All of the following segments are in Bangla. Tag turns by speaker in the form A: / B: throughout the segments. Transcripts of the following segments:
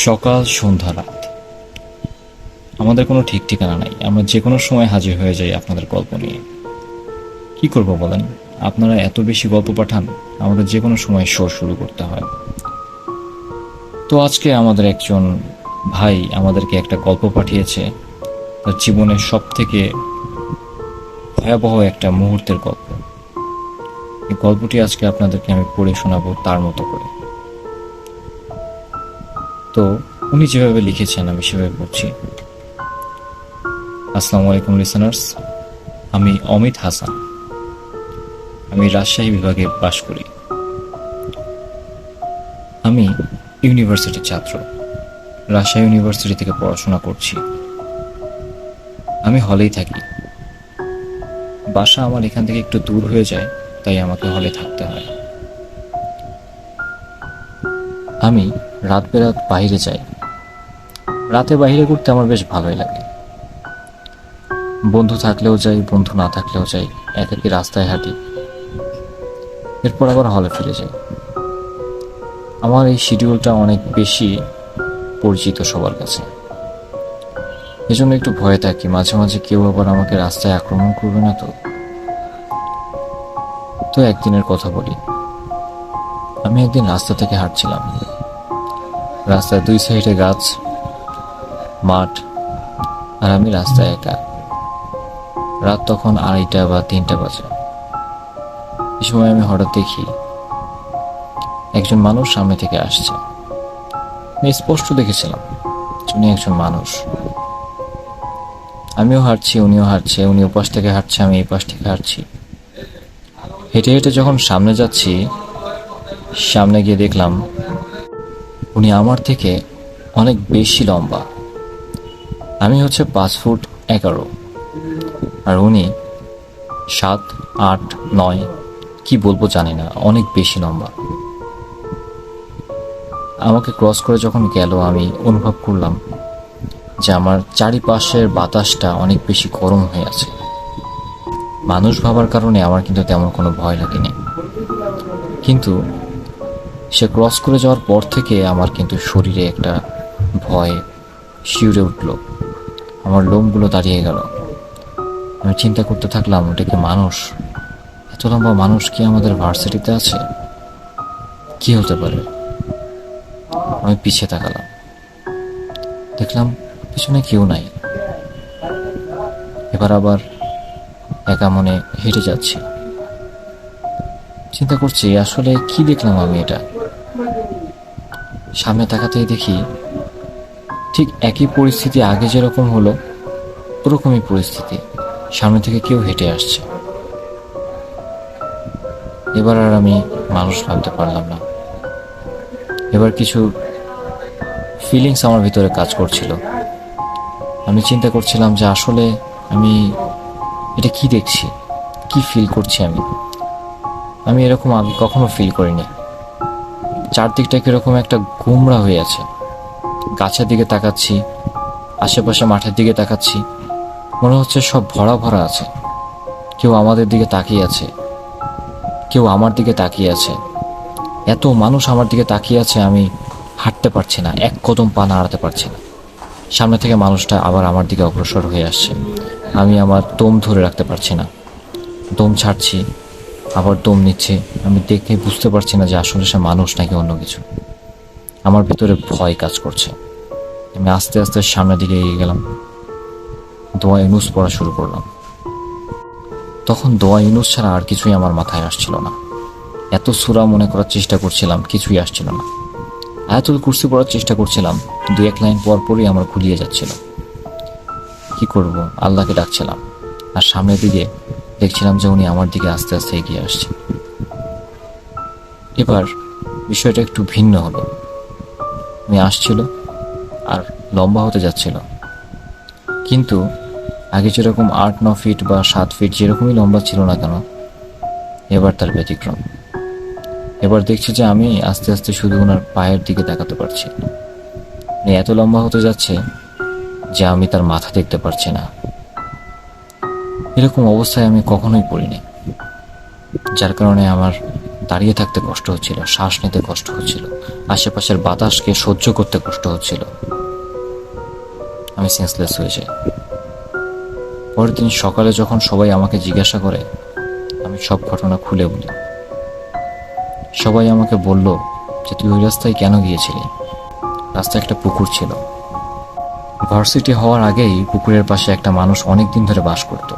A: সকাল, সন্ধ্যা, রাত, আমাদের কোনো ঠিক ঠিকানা নাই। আমরা যে কোনো সময় হাজির হয়ে যাই আপনাদের গল্প নিয়ে। কি করব বলেন? আপনারা এত বেশি গল্প পাঠান, আমাদের যে কোনো সময় শো শুরু করতে হয়। তো আজকে আমাদের একজন ভাই আমাদেরকে একটা গল্প পাঠিয়েছে, তার জীবনের সব থেকে ভয়াবহ একটা মুহূর্তের গল্প। এই গল্পটি আজকে আপনাদেরকে আমি পড়ে শোনাবো তার মতো করে। তো উনি যেভাবে লিখেছেন আমি সেভাবে পড়ছি। আসসালামু আলাইকুম লিসেনার্স, আমি অমিত হাসান। আমি রাজশাহী বিভাগে বাস করি। আমি ইউনিভার্সিটির ছাত্র, রাজশাহী ইউনিভার্সিটি থেকে পড়াশোনা করছি। আমি হলেই থাকি। বাসা আমার এখান থেকে একটু দূর হয়ে যায়, তাই আমাকে হলে থাকতে হয়। আমি রাত বেরাত বাইরে যাই। রাতে বাইরে ঘুরতে আমার বেশ ভালোই লাগে। বন্ধু থাকলেও যাই, বন্ধু না থাকলেও যাই, একাকী রাস্তায় হাঁটি, এরপর আবার হলে ফিরে যাই। আমার এই শিডিউলটা অনেক বেশি পরিচিত সবার কাছে, এজন্য একটু ভয়ে থাকি মাঝে মাঝে কেউ আবার আমাকে রাস্তায় আক্রমণ করবে না তো। তো একদিনের কথা বলি। আমি একদিন রাস্তা থেকে হাঁটছিলাম। রাস্তার দুই সাইডে গাছ, মাঠ, আর আমি রাস্তায় একা। রাত তখন 2:30 বা 3টা বাজে। এই সময় আমি হঠাৎ দেখি একজন মানুষ সামনে থেকে আসছে। আমি স্পষ্ট দেখেছিলাম উনি একজন মানুষ। আমিও হাঁটছি, উনিও হাঁটছে। উনি ওপাশ থেকে হাঁটছে, আমি এই পাশ থেকে হাঁটছি। হেঁটে হেঁটে যখন সামনে যাচ্ছি, সামনে গিয়ে দেখলাম উনি আমার থেকে অনেক বেশি লম্বা। আমি হচ্ছে 5 ফুট 11, আর উনি 7, 8, 9, কি বলবো জানি না, অনেক বেশি লম্বা। আমাকে ক্রস করে যখন গেল, আমি অনুভব করলাম যে আমার চারিপাশের বাতাসটা অনেক বেশি গরম হয়ে আছে। মানুষ ভাবার কারণে আমার কিন্তু তেমন কোনো ভয় লাগেনি, কিন্তু সে ক্রস করে যাওয়ার পর থেকে আমার কিন্তু শরীরে একটা ভয় শিউরে উঠল। আমার লোমগুলো দাঁড়িয়ে গেল। আমি চিন্তা করতে থাকলাম, ওটা কি মানুষ? এত লম্বা মানুষ কি আমাদের ভার্সিটিতে আছে? কি হতে পারে? আমি পিছিয়ে তাকালাম, দেখলাম পিছনে কেউ নাই। এবার আবার একা মনে হেঁটে যাচ্ছি। চিন্তা করছি আসলে কি দেখলাম আমি এটা। সামনে তাকাতেই দেখি ঠিক একই পরিস্থিতি, আগে যেরকম হলো ওরকমই পরিস্থিতি। সামনে থেকে কেউ হেঁটে আসছে। এবার আর আমি মানুষ ভাবতে পারলাম না। এবার কিছু ফিলিংস আমার ভিতরে কাজ করছিল। আমি চিন্তা করছিলাম যে আসলে আমি এটা কি দেখছি, কি ফিল করছি। আমি এরকম আগে কখনো ফিল করিনি। চারদিকটা কিরকম একটা গুমরা হয়ে আছে। গাছের দিকে তাকাচ্ছি, আশেপাশে মাঠের দিকে তাকাচ্ছি, মনে হচ্ছে সব ভরা ভরা আছে। কেউ আমাদের দিকে তাকিয়ে আছে, কেউ আমার দিকে তাকিয়ে আছে। এত মানুষ আমার দিকে তাকিয়ে আছে, আমি হাঁটতে পারছি না, এক কদম পা নাড়াতে পারছি না। সামনে থেকে মানুষটা আবার আমার দিকে অগ্রসর হয়ে আসছে। আমি আমার দম ধরে রাখতে পারছি না, দম ছাড়ছি, আবার দম নিচ্ছে। আমি দেখে বুঝতে পারছি না যে আসলে সে মানুষ নাকি অন্য কিছু। আমার ভিতরে ভয় কাজ করছে। আমি আস্তে আস্তে সামনের দিকে এগিয়ে গেলাম, দোয়া ইউনুস পড়া শুরু করলাম। তখন দোয়া ইউনুস ছাড়া আর কিছুই আমার মাথায় আসছিল না। এত সূরা মনে করার চেষ্টা করছিলাম, কিছুই আসছিল না। আয়াতুল কুরসি পড়ার চেষ্টা করছিলাম, 2-1 লাইন পর পরই আমার গুলিয়ে যাচ্ছিল। কি করব, আল্লাহকে ডাকছিলাম। আর সামনের দিকে দেখছিলাম যে উনি আমার দিকে আস্তে আস্তে এগিয়ে আসছে। এবার বিষয়টা একটু ভিন্ন হলো। উনি আসছিল আর লম্বা হতে যাচ্ছিল, কিন্তু আগে যেরকম 8-9 ফিট বা 7 ফিট যেরকমই লম্বা ছিল না কেন, এবার তার ব্যতিক্রম। এবার দেখছি যে আমি আস্তে আস্তে শুধু ওনার পায়ের দিকে তাকাতে পারছি। উনি এত লম্বা হতে যাচ্ছে যে আমি তার মাথা দেখতে পারছি না। এরকম অবস্থায় আমি কখনোই পড়িনি, যার কারণে আমার দাঁড়িয়ে থাকতে কষ্ট হচ্ছিল, শ্বাস নিতে কষ্ট হচ্ছিল। আশেপাশের বাতাসকে সহ্য করতে কষ্ট হচ্ছিল। আমি সেন্সলেস হয়ে যাই। পরের দিন সকালে যখন সবাই আমাকে জিজ্ঞাসা করে, আমি সব ঘটনা খুলে বলি। সবাই আমাকে বলল যে তুই ওই রাস্তায় কেন গিয়েছিলি। রাস্তায় একটা পুকুর ছিল। ভার্সিটি হওয়ার আগেই পুকুরের পাশে একটা মানুষ অনেক দিন ধরে বাস করত।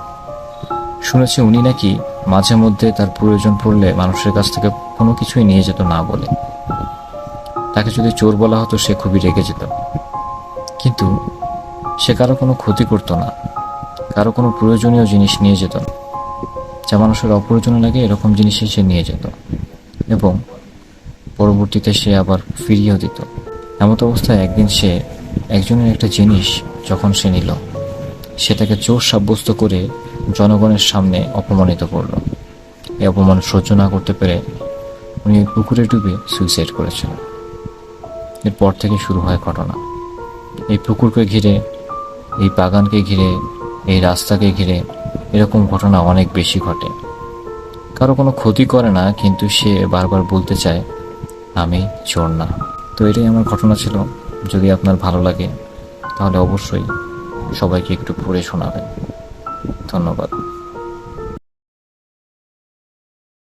A: শুনেছি উনি নাকি মাঝে মধ্যে তার প্রয়োজন পড়লে মানুষের কাছ থেকে কোনো কিছুই নিয়ে যেত না বলে। তাকে যদি চোর বলা হতো সে খুবই রেগে যেত, কিন্তু সে কারো কোনো ক্ষতি করতো না, কারো কোনো প্রয়োজনীয় জিনিস নিয়ে যেত না। যা মানুষের অপ্রয়োজনীয় লাগে এরকম জিনিসই সে নিয়ে যেত এবং পরবর্তীতে সে আবার ফিরিয়েও দিত। এমত অবস্থায় একদিন সে একজনের একটা জিনিস যখন সে নিল, সেটাকে চোর সাব্যস্ত করে জনগণের সামনে অপমানিত করল। এই অপমান সহ্য না করতে পেরে উনি পুকুরে ডুবে সুইসাইড করেছিল। এরপর থেকে শুরু হয় ঘটনা। এই পুকুরকে ঘিরে, এই বাগানকে ঘিরে, এই রাস্তাকে ঘিরে এরকম ঘটনা অনেক বেশি ঘটে। কারো কোনো ক্ষতি করে না, কিন্তু সে বারবার বলতে চায় আমি চোর না। তো এটাই আমার ঘটনা ছিল। যদি আপনার ভালো লাগে তাহলে অবশ্যই সবাইকে একটু পড়ে শোনাবেন। ধন্যবাদ।